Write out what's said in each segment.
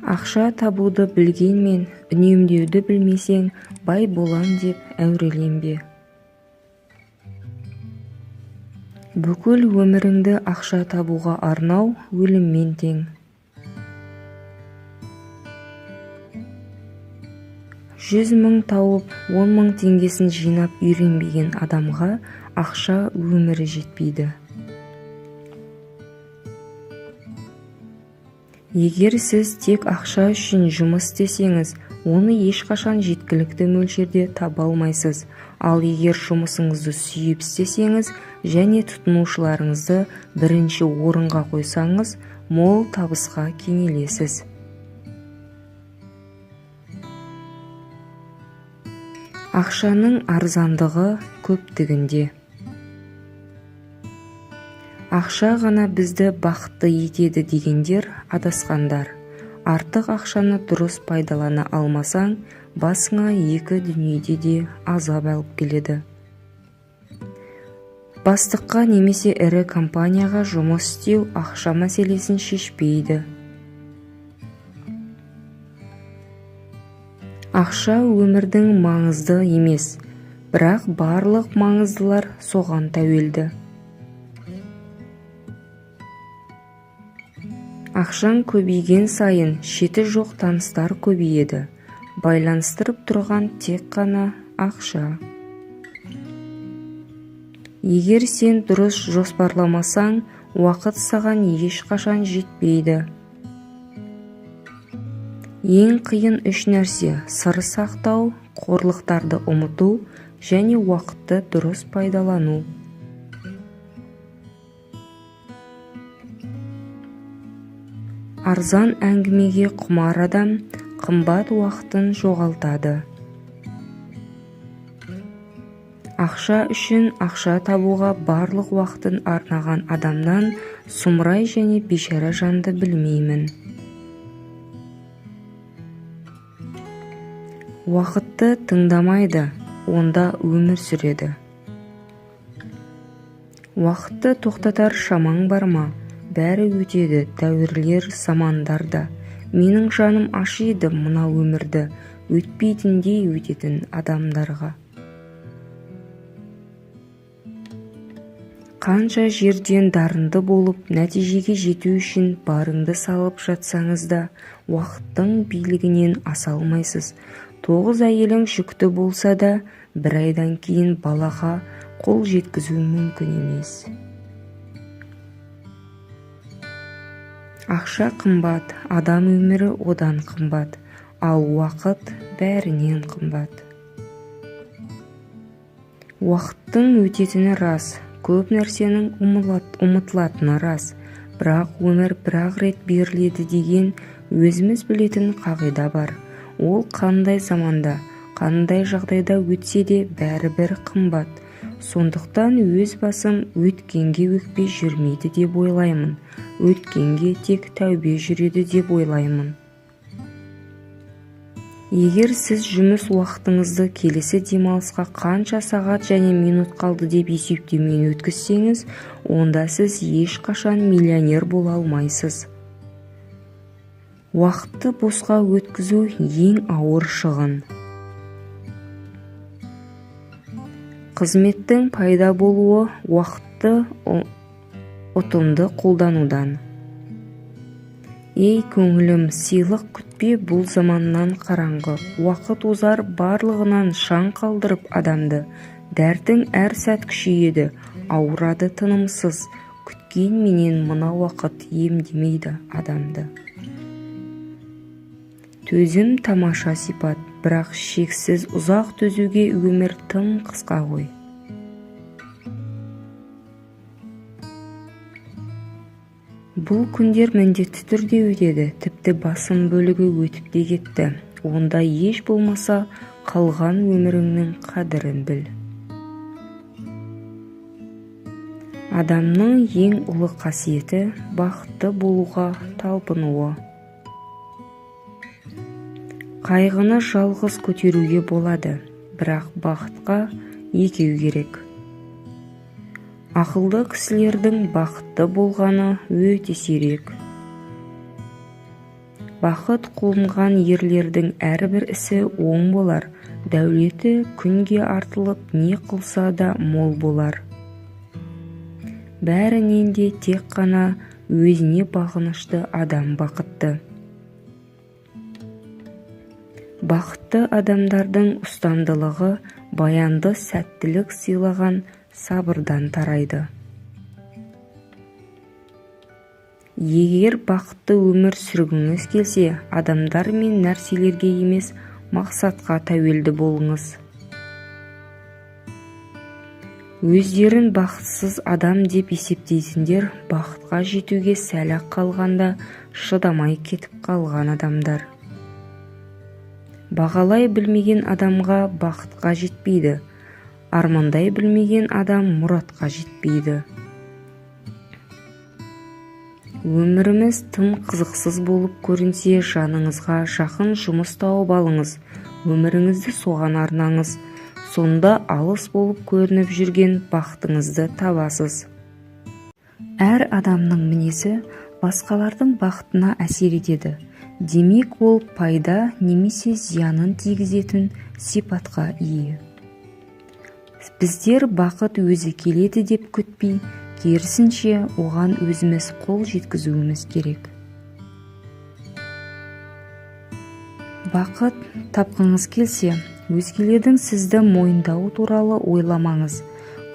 Ақша табуды білгенмен, үнемдеуді білмесең, бай болам деп әуреленбе. Бүкіл өміріңді ақша табуға арнау өліммен тең. 100 мың тауып, 10 мың теңгесін жинап үйренбеген адамға ақша өмірі жетпейді. Егер сіз тек ақша үшін жұмыс істесеңіз, оны ешқашан жеткілікті мөлшерде таба алмайсыз. Ал егер жұмысыңызды сүйіп істесеңіз және тұтынушыларыңызды бірінші орынға қойсаңыз, мол табысқа кенелесіз. Ақшаның арзандығы көптігінде. Ақша ғана бізді бақытты етеді дегендер адасқандар. Артық ақшаны дұрыс пайдалана алмасаң, басыңа екі дүниеде де азап алып келеді. Бастыққа немесе ірі компанияға жұмыс істеу ақша мәселесін шешпейді. Ақша өмірдің маңызды емес, бірақ барлық маңыздылар соған тәуелді. Ақшаң көбейген сайын шеті жоқ таныстар көбейеді. Байланыстырып тұрған тек қана ақша. Егер сен дұрыс жоспарламасаң, уақыт саған ешқашан жетпейді. Ең қиын үш нәрсе: сыр сақтау, қорлықтарды ұмыту және уақытты дұрыс пайдалану. Арзан әңгімеге құмар адам қымбат уақытын жоғалтады. Ақша үшін ақша табуға барлық уақытын арнаған адамнан сұмырай және бейшара жанды білмеймін. Уақытты тыңдамайды, онда өмір сүреді. Уақытты тоқтатар шамаң бар ма? Бәрі өтеді, дәуірлер, замандарда. Менің жаным ашиды мына өмірді, өтпейтіндей өтетін адамдарға. Қанша жерден дарынды болып, нәтижеге жету үшін барыңды салып жатсаңыз да, уақыттың билігінен аса алмайсыз. 9 әйелің жүкті болса да, бір айдан кейін балаға қол жеткізу мүмкін емес. Ақша қымбат, адам өмірі одан қымбат, ал уақыт бәрінен қымбат. Уақыттың өтетіні рас, көп нәрсенің ұмытылатыны рас, бірақ өмір бір-ақ рет беріледі деген өзіміз білетін қағида бар. Ол қандай заманда, қандай жағдайда өтсе де бәрібір қымбат. Сондықтан өз басым өткенге өкпе жүрмейді деп ойлаймын. Өткенге тек тәубе жүреді деп ойлаймын. Егер сіз жұмыс уақытыңызды келесі демалысқа қанша сағат және минут қалды деп есептеумен өткізсеңіз, онда сіз ешқашан миллионер бола алмайсыз. Уақытты босқа өткізу ең ауыр шығын. Қызметтің пайда болуы уақытты ұтымды қолданудан. Ей көңілім, сыйлық күтпе, бұл заманнан қараңғы. Уақыт озар барлығынан шаң қалдырып адамды. Дәртің әр сәт күшейеді, ауырады тынымсыз. Күткен менен мына уақыт емдемейді адамды. Төзім тамаша сипат, бірақ шексіз ұзақ төзуге өмір тым қысқа ғой. Бұл күндер міндетті түрде өтеді, тіпті басым бөлігі өтіп те кетті. Онда еш болмаса қалған өміріңнің қадірін біл. Адамның ең ұлы қасиеті бақытты болуға талпынуы. Қайғыны жалғыз көтеруге болады, бірақ бақытқа екеу керек. Ақылды кісілердің бақытты болғаны өте сирек. Бақыт қонған ерлердің әрбір ісі оң болар, дәулеті күнге артылып, не қылса да мол болар. Бәрінен де тек қана өзіне бағынышты адам бақытты. Бақытты адамдардың ұстамдылығы баянды сәттілік сыйлаған сабырдан тарайды. Егер бақытты өмір сүргіңіз келсе, адамдар мен нәрселерге емес, мақсатқа тәуелді болыңыз. Өздерін бақытсыз адам деп есептейтіндер бақытқа жетуге сәл-ақ қалғанда шыдамай кетіп қалған адамдар. Бағалай білмеген адамға бақытқа жетпейді, армандай білмеген адам мұратқа жетпейді. Өміріміз тым қызықсыз болып көрінсе, жаныңызға жақын жұмыс тауып алыңыз, өміріңізді соған арнаңыз, сонда алыс болып көрініп жүрген бақытыңызды табасыз. Әр адамның мінезі басқалардың бақытына әсер етеді. Демек, ол пайда немесе зиянын тигізетін сипатқа ие. Біздер бақыт өзі келеді деп күтпей, керісінше оған өзіміз қол жеткізуіміз керек. Бақыт тапқыңыз келсе, өзгелердің сізді мойындауы туралы ойламаңыз.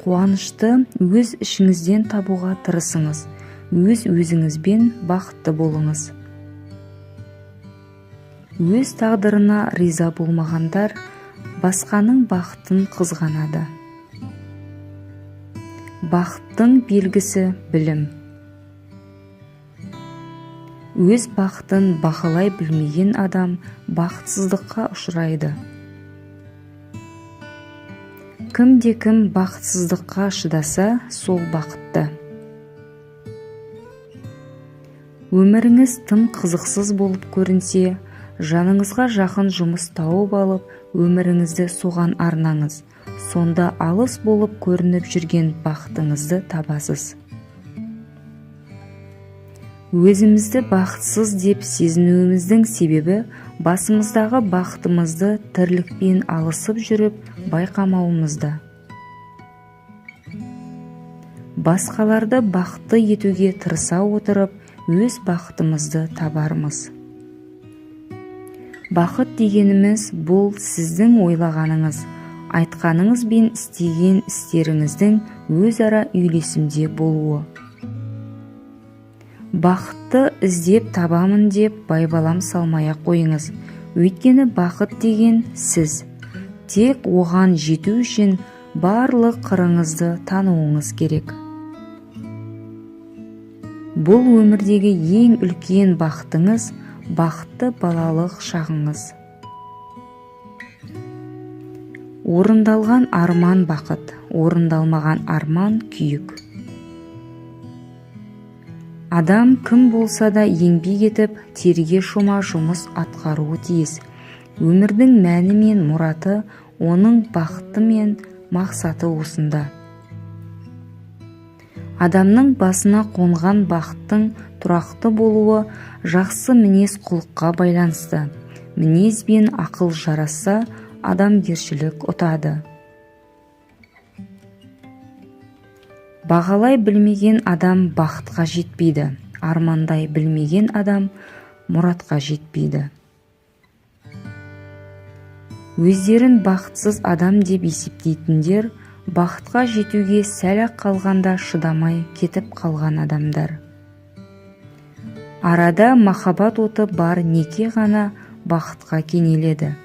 Қуанышты өз ішіңізден табуға тырысыңыз. Өз-өзіңізбен бақытты болыңыз. Өз тағдырына риза болмағандар басқаның бақытын қызғанады. Бақыттың белгісі білім. Өз бақытын бағалай білмеген адам бақытсыздыққа ұшырайды. Кім-де-кім бақытсыздыққа шыдаса, сол бақытты. Өміріңіз тым қызықсыз болып көрінсе, жаныңызға жақын жұмыс тауып алып, өміріңізді соған арнаңыз. Сонда алыс болып көрініп жүрген бақытыңызды табасыз. Өзімізді бақытсыз деп сезінуіміздің себебі басымыздағы бақытымызды тірлікпен алысып жүріп байқамауымызда. Басқаларды бақытты етуге тырыса отырып, өз бақытымызды табармыз. Бақыт дегеніміз бұл сіздің ойлағаныңыз, айтқаныңыз бен істеген істеріңіздің өзара үйлесімде болуы. Бақытты іздеп табамын деп байбалам салмай-ақ қойыңыз. Өйткені бақыт деген сіз. Тек оған жету үшін барлық қырыңызды тануыңыз керек. Бұл өмірдегі ең үлкен бақытыңыз бақытты балалық шағыңыз. Орындалған арман бақыт, орындалмаған арман күйік. Адам кім болса да еңбек етіп, терге шома жұмыс атқаруы тиіс. Өмірдің мәні мен мұраты, оның бақыты мен мақсаты осында. Адамның басына қонған бақыттың тұрақты болуы жақсы мінез құлыққа байланысты. Мінез бен ақыл жарасса, адамгершілік ұтады. Бағалай білмеген адам бақытқа жетпейді. Армандай білмеген адам мұратқа жетпейді. Өздерін бақытсыз адам деп есептейтіндер бақытқа жетуге сәл-ақ қалғанда шыдамай кетіп қалған адамдар. Арада махаббат оты бар неке ғана бақытқа кенеледі.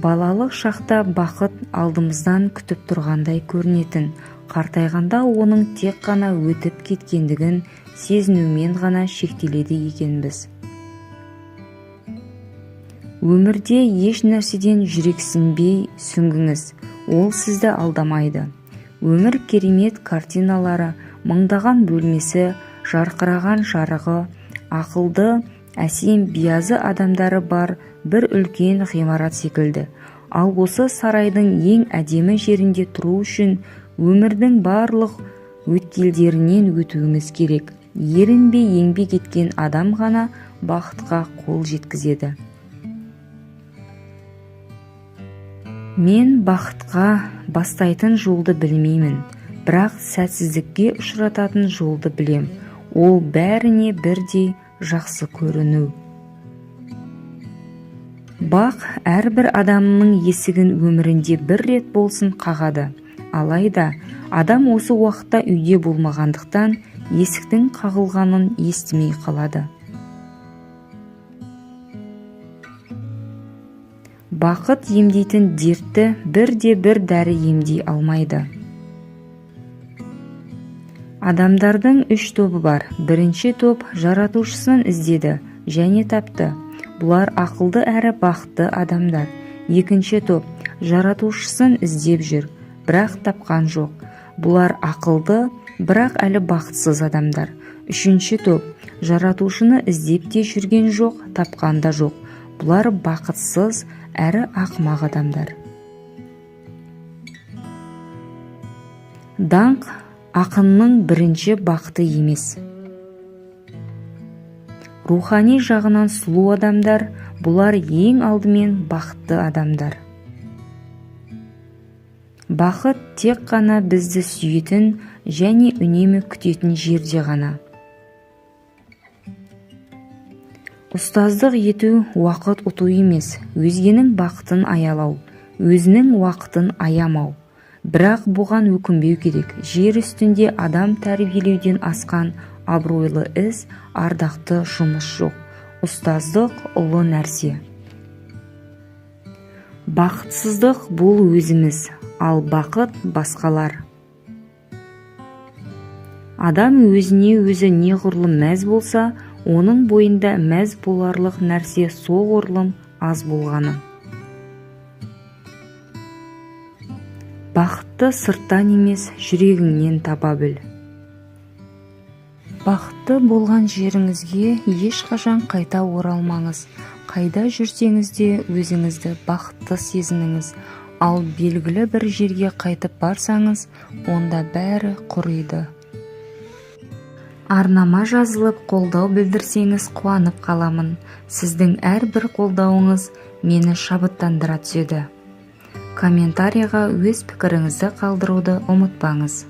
Балалық шақта бақыт алдымыздан күтіп тұрғандай көрінетін, қартайғанда оның тек қана өтіп кеткендігін сезінумен ғана шектеледі екенбіз. Өмірде еш нәрседен жүрексінбей сүңгіңіз, ол сізді алдамайды. Өмір керемет картиналары, мыңдаған бөлмесі, жарқыраған жарығы, ақылды, әсем биязы адамдары бар бір үлкен ғимарат секілді. Ал осы сарайдың ең әдемі жерінде тұру үшін өмірдің барлық өткелдерінен өтуіміз керек. ерінбей еңбек еткен адам ғана бақытқа қол жеткізеді. Мен бақытқа бастайтын жолды білмеймін, бірақ сәтсіздікке ұшырататын жолды білем. Ол бәріне бірдей жақсы көріну. Бақ әрбір адамның есігін өмірінде бір рет болсын қағады. Алайда, адам осы уақытта үйде болмағандықтан есіктің қағылғанын естімей қалады. Бақыт емдейтін дертті бірде-бір дәрі емдей алмайды. Адамдардың 3 тобы бар. Бірінші топ жаратушысын іздеді және тапты. Бұлар ақылды әрі бақытты адамдар. Екінші топ жаратушысын іздеп жүр, бірақ тапқан жоқ. Бұлар ақылды, бірақ әлі бақытсыз адамдар. Үшінші топ жаратушыны іздеп те жүрген жоқ, тапқан да жоқ. Бұлар бақытсыз әрі ақымақ адамдар. Даңқ ақынның бірінші бақыты емес. Рухани жағынан сұлу адамдар, бұлар ең алдымен бақытты адамдар. Бақыт тек қана бізді сүйетін және үнемі күтетін жерде ғана. Ұстаздық ету уақыт ұту емес, өзгенің бақытын аялау, өзінің уақытын аямау. Бірақ бұған өкінбеу керек. Жер үстінде адам тәрбиелеуден асқан абыройлы іс, ардақты жұмыс жоқ. Ұстаздық ұлы нәрсе. Бақытсыздық бұл өзіміз, ал бақыт басқалар. Адам өзіне өзі неғұрлым мәз болса, оның бойында мәз боларлық нәрсе соғұрлым аз болғаны. Бақытты сырттан емес, жүрегіңнен таба біл. Бақытты болған жеріңізге ешқашан қайта оралмаңыз. Қайда жүрсеңіз де өзіңізді бақытты сезініңіз. Ал белгілі бір жерге қайтып барсаңыз, онда бәрі құриды. Арнама жазылып қолдау білдірсеңіз қуанып қаламын. Сіздің әрбір қолдауыңыз мені шабыттандыра түседі. Комментарийға өз пікіріңізді қалдыруды ұмытпаңыз.